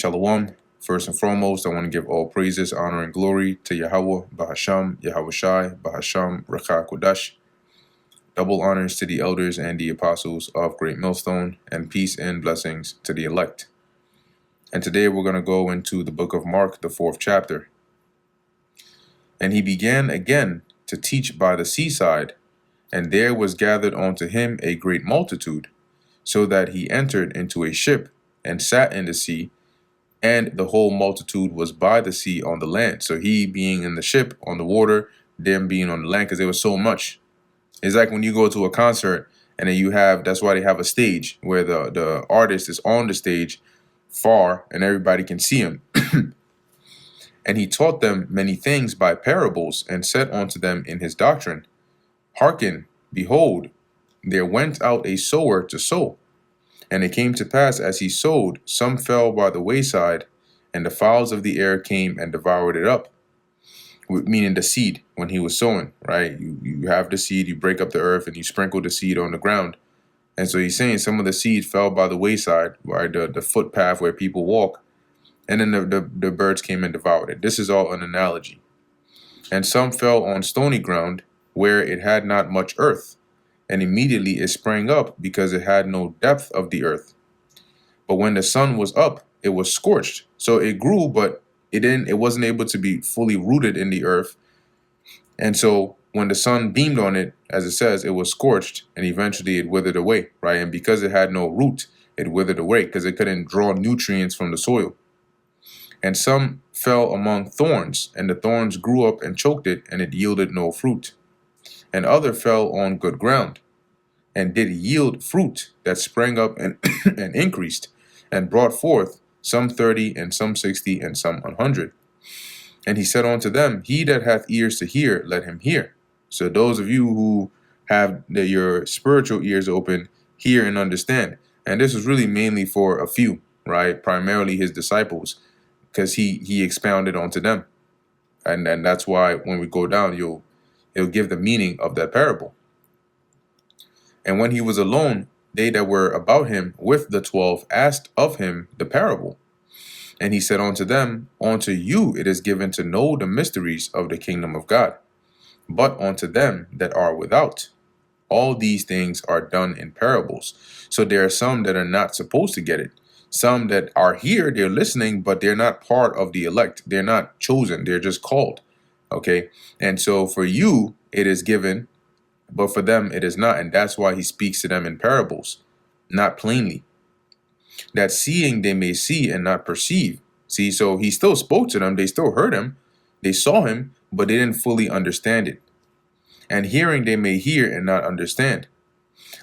Shalom. First and foremost, I want to give all praises, honor, and glory to Yahweh, Bahasham, Yahweh Shai, Bahasham, Rakha Kodash. Double honors to the elders and the apostles of Great Millstone, and peace and blessings to the elect. And today we're going to go into the book of Mark, the 4th chapter. And he began again to teach by the seaside, and there was gathered unto him a great multitude, so that he entered into a ship and sat in the sea, and the whole multitude was by the sea on the land. So he being in the ship on the water, them being on the land, because there was so much. It's like when you go to a concert and then you have, that's why they have a stage where the artist is on the stage far and everybody can see him. And he taught them many things by parables, and said unto them in his doctrine, Hearken, behold, there went out a sower to sow. And it came to pass, as he sowed, some fell by the wayside, and the fowls of the air came and devoured it up. Meaning the seed, when he was sowing, right? You have the seed, you break up the earth, and you sprinkle the seed on the ground. And so he's saying some of the seed fell by the wayside, right? The footpath where people walk. And then the birds came and devoured it. This is all an analogy. And some fell on stony ground, where it had not much earth. And immediately it sprang up, because it had no depth of the earth. But when the sun was up, it was scorched. So it grew, but it wasn't able to be fully rooted in the earth. And so when the sun beamed on it, as it says, it was scorched, and eventually it withered away, right? And because it had no root, it withered away, because it couldn't draw nutrients from the soil. And some fell among thorns, and the thorns grew up and choked it, and it yielded no fruit. And other fell on good ground, and did yield fruit that sprang up and, and increased, and brought forth some 30, and some 60, and some 100. And he said unto them, He that hath ears to hear, let him hear. So those of you who have your spiritual ears open, hear and understand. And this is really mainly for a few, right? Primarily his disciples, because he expounded onto them. And that's why when we go down, it'll give the meaning of that parable. And when he was alone, they that were about him with the 12 asked of him the parable. And he said unto them, Unto you it is given to know the mysteries of the kingdom of God, but unto them that are without, all these things are done in parables. So there are some that are not supposed to get it. Some that are here, they're listening, but they're not part of the elect. They're not chosen. They're just called. Okay. And so for you, it is given, but for them, it is not. And that's why he speaks to them in parables, not plainly. That seeing they may see and not perceive. See, so he still spoke to them. They still heard him. They saw him, but they didn't fully understand it. And hearing they may hear and not understand,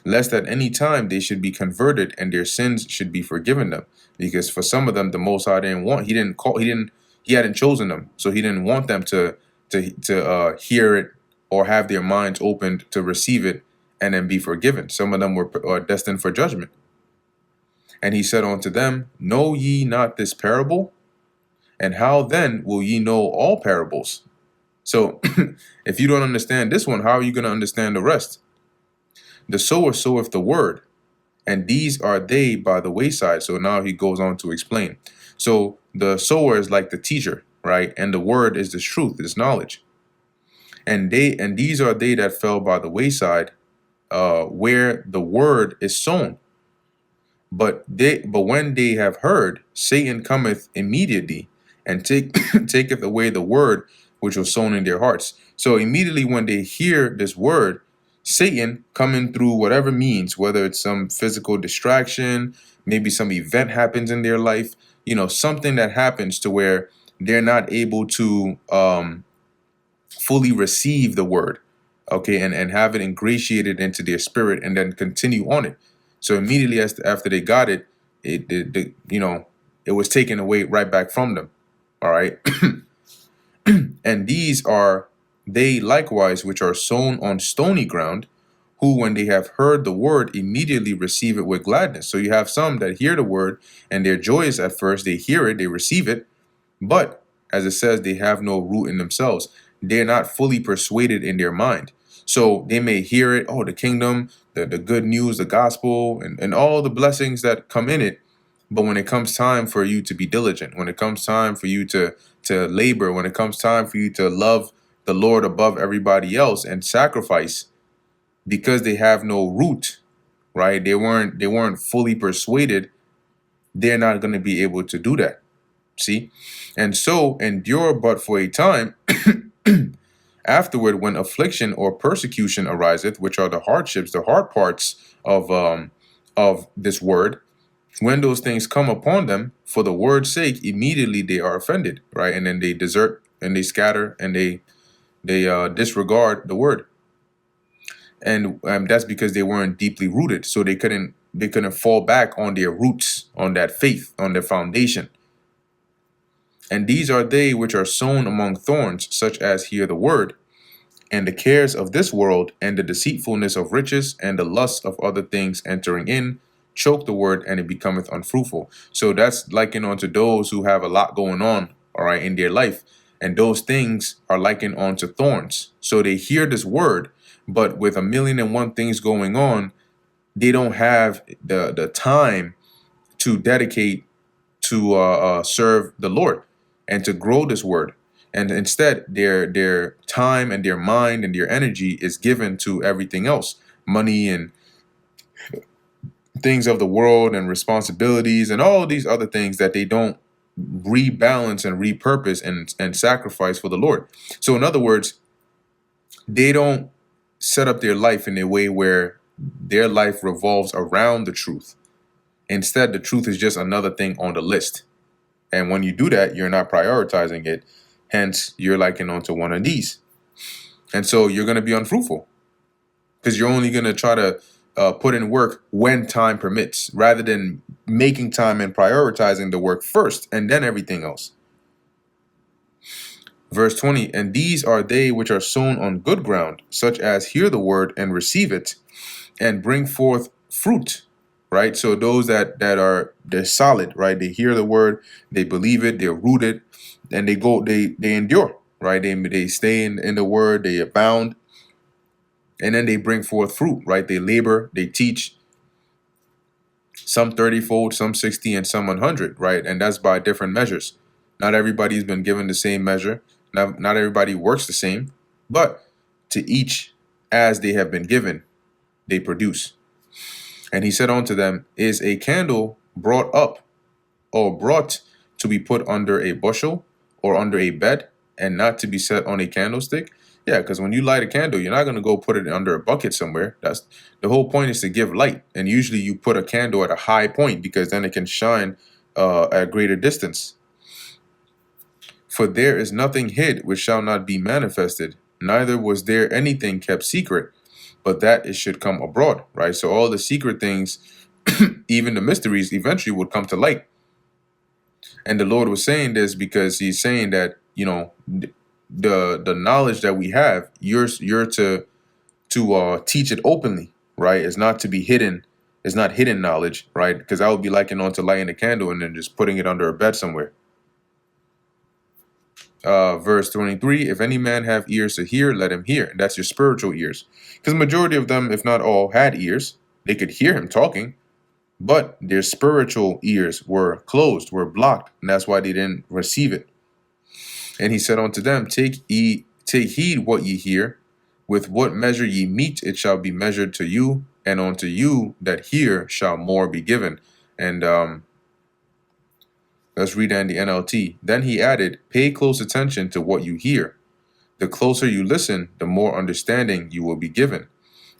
lest at any time they should be converted and their sins should be forgiven them. Because for some of them, the Most High didn't want, he hadn't chosen them. So he didn't want them to hear it or have their minds opened to receive it and then be forgiven. Some of them were destined for judgment. And he said unto them, Know ye not this parable? And how then will ye know all parables? So if you don't understand this one, how are you going to understand the rest? The sower soweth the word, and these are they by the wayside. So now he goes on to explain. So the sower is like the teacher, right? And the word is the truth, is knowledge. And these are they that fell by the wayside, where the word is sown. But when they have heard, Satan cometh immediately and taketh away the word which was sown in their hearts. So immediately when they hear this word, Satan coming through whatever means, whether it's some physical distraction, maybe some event happens in their life, something that happens to where they're not able to fully receive the word, okay, and have it ingratiated into their spirit and then continue on it. So immediately after they got it, it was taken away right back from them. All right. And these are they likewise which are sown on stony ground, who when they have heard the word immediately receive it with gladness. So you have some that hear the word and they're joyous at first. They hear it, they receive it. But as it says, they have no root in themselves. They're not fully persuaded in their mind. So they may hear it, the kingdom, the good news, the gospel, and all the blessings that come in it. But when it comes time for you to be diligent, when it comes time for you to labor, when it comes time for you to love the Lord above everybody else and sacrifice, because they have no root, right? They weren't fully persuaded. They're not going to be able to do that. See? And so endure but for a time. Afterward, when affliction or persecution ariseth, which are the hardships, the hard parts of this word, when those things come upon them for the word's sake, immediately they are offended, right? And then they desert and they scatter and they disregard the word. And that's because they weren't deeply rooted, so they couldn't fall back on their roots, on that faith, on their foundation. And these are they which are sown among thorns, such as hear the word, and the cares of this world, and the deceitfulness of riches, and the lust of other things entering in, choke the word, and it becometh unfruitful. So that's likened unto those who have a lot going on, all right, in their life. And those things are likened unto thorns. So they hear this word, but with 1,000,001 things going on, they don't have the time to dedicate to serve the Lord and to grow this word. And instead, their time and their mind and their energy is given to everything else, money and things of the world and responsibilities and all these other things that they don't rebalance and repurpose and sacrifice for the Lord. So in other words, they don't set up their life in a way where their life revolves around the truth. Instead, the truth is just another thing on the list. And when you do that, you're not prioritizing it. Hence, you're liking onto one of these. And so you're going to be unfruitful because you're only going to try to put in work when time permits, rather than making time and prioritizing the work first and then everything else. Verse 20, and these are they which are sown on good ground, such as hear the word and receive it and bring forth fruit, right? So those they're solid, right? They hear the word, they believe it, they're rooted, and they endure, right? They stay in the word, they abound, and then they bring forth fruit, right? They labor, they teach, some 30-fold, some 60, and some 100, right? And that's by different measures. Not everybody's been given the same measure. Not everybody works the same, but to each as they have been given, they produce. And he said unto them, is a candle brought up or brought to be put under a bushel or under a bed, and not to be set on a candlestick? Yeah, because when you light a candle, you're not going to go put it under a bucket somewhere. That's the whole point, is to give light. And usually you put a candle at a high point because then it can shine at a greater distance. For there is nothing hid which shall not be manifested, neither was there anything kept secret, but that it should come abroad, right? So all the secret things, even the mysteries, eventually would come to light. And the Lord was saying this because he's saying that, the knowledge that we have, you're to teach it openly, right? It's not to be hidden. It's not hidden knowledge, right? Because that would be likened on to lighting a candle and then just putting it under a bed somewhere. Verse 23, if any man have ears to hear, let him hear. And that's your spiritual ears. Because majority of them, if not all, had ears. They could hear him talking, but their spiritual ears were closed, were blocked, and that's why they didn't receive it. And he said unto them, take heed what ye hear. With what measure ye mete, it shall be measured to you, and unto you that hear shall more be given. And let's read that in the NLT. Then he added, pay close attention to what you hear. The closer you listen, the more understanding you will be given,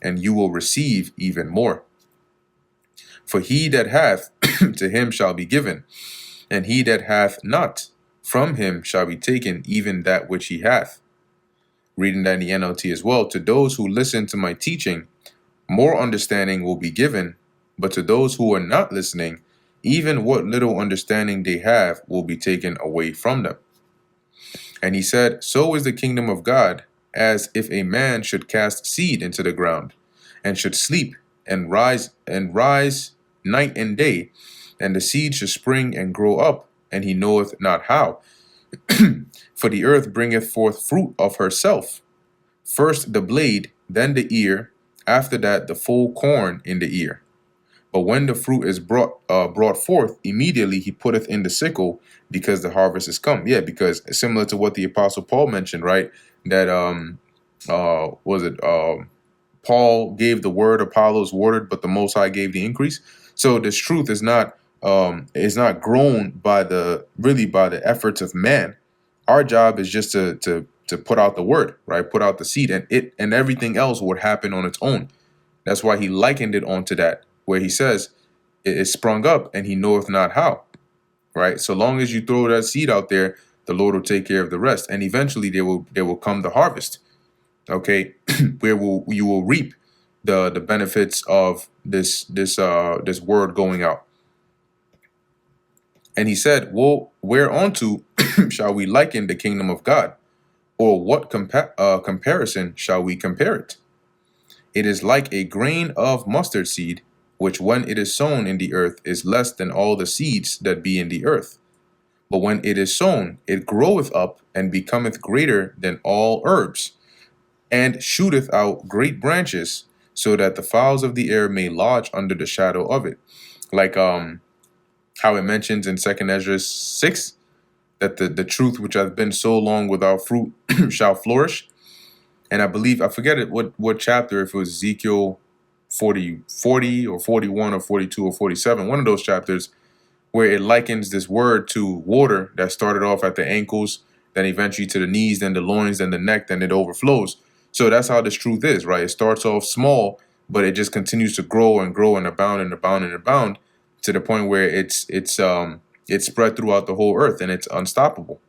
and you will receive even more. For he that hath, to him shall be given, and he that hath not, from him shall be taken even that which he hath. Reading that in the NLT as well. To those who listen to my teaching, more understanding will be given, but to those who are not listening, even what little understanding they have will be taken away from them. And he said, so is the kingdom of God, as if a man should cast seed into the ground, and should sleep and rise night and day, and the seed should spring and grow up, and he knoweth not how. For the earth bringeth forth fruit of herself, first the blade, then the ear, after that the full corn in the ear. But when the fruit is brought forth, immediately he putteth in the sickle, because the harvest is come. Yeah, because similar to what the Apostle Paul mentioned, right? That was it Paul gave the word, Apollos watered, but the Most High gave the increase. So this truth is not grown by the efforts of man. Our job is just to put out the word, right? Put out the seed, and everything else would happen on its own. That's why he likened it onto that, where he says it is sprung up and he knoweth not how, right? So long as you throw that seed out there, the Lord will take care of the rest, and eventually there will come the harvest. Okay, where you will reap the benefits of this word going out. And he said, well, whereunto shall we liken the kingdom of God? Or what comparison shall we compare it? It is like a grain of mustard seed, which when it is sown in the earth is less than all the seeds that be in the earth. But when it is sown, it groweth up and becometh greater than all herbs, and shooteth out great branches, so that the fowls of the air may lodge under the shadow of it. Like how it mentions in 2 Ezra 6, that the truth which hath been so long without fruit shall flourish. And I believe, I forget it what chapter, if it was Ezekiel 40 or 41 or 42 or 47, one of those chapters, where it likens this word to water that started off at the ankles, then eventually to the knees, then the loins, then the neck, then it overflows. So that's how this truth is, right? It starts off small, but it just continues to grow and grow and abound and abound and abound, to the point where it's spread throughout the whole earth, and it's unstoppable.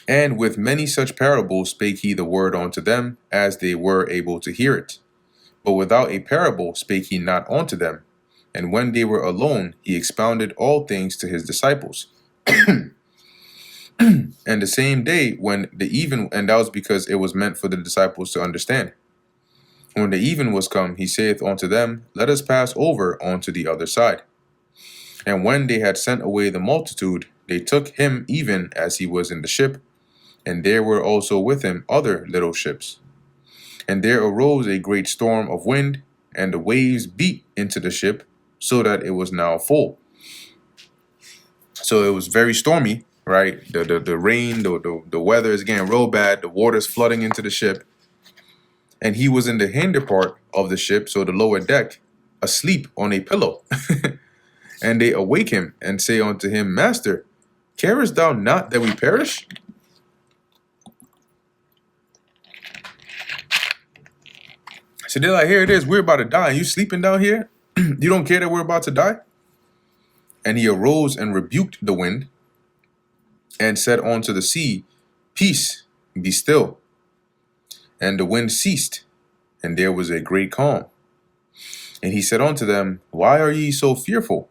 And with many such parables spake he the word unto them, as they were able to hear it. But without a parable spake he not unto them. And when they were alone, he expounded all things to his disciples. And the same day, when the even, and that was because it was meant for the disciples to understand. When the even was come, he saith unto them, let us pass over unto the other side. And when they had sent away the multitude, they took him even as he was in the ship, and there were also with him other little ships. And there arose a great storm of wind, and the waves beat into the ship, so that it was now full. So it was very stormy, right? The rain, the weather is getting real bad, the water's flooding into the ship. And he was in the hinder part of the ship, so the lower deck, asleep on a pillow. And they awake him, and say unto him, Master, carest thou not that we perish? So they're like, here it is, we're about to die, and you sleeping down here? You don't care that we're about to die? And he arose and rebuked the wind, and said unto the sea, Peace, be still. And the wind ceased, and there was a great calm. And he said unto them, Why are ye so fearful?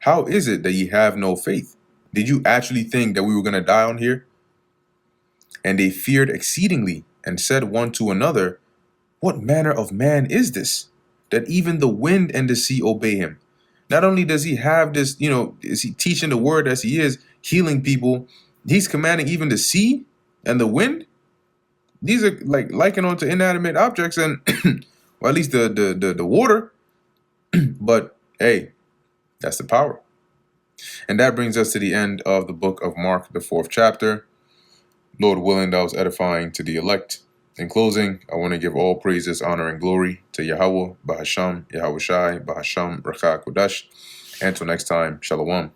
How is it that ye have no faith? Did you actually think that we were going to die on here? And they feared exceedingly, and said one to another, What manner of man is this, that even the wind and the sea obey him? Not only does he have this, is he teaching the word as he is, healing people, he's commanding even the sea and the wind. These are like likened onto inanimate objects, and or at least the water. But hey, that's the power. And that brings us to the end of the book of Mark, the 4th chapter. Lord willing, that was edifying to the elect. In closing, I want to give all praises, honor, and glory to Yahweh, Bahasham, Yahweh Shai, Bahasham, Rakha Kodash. Until next time, Shalom.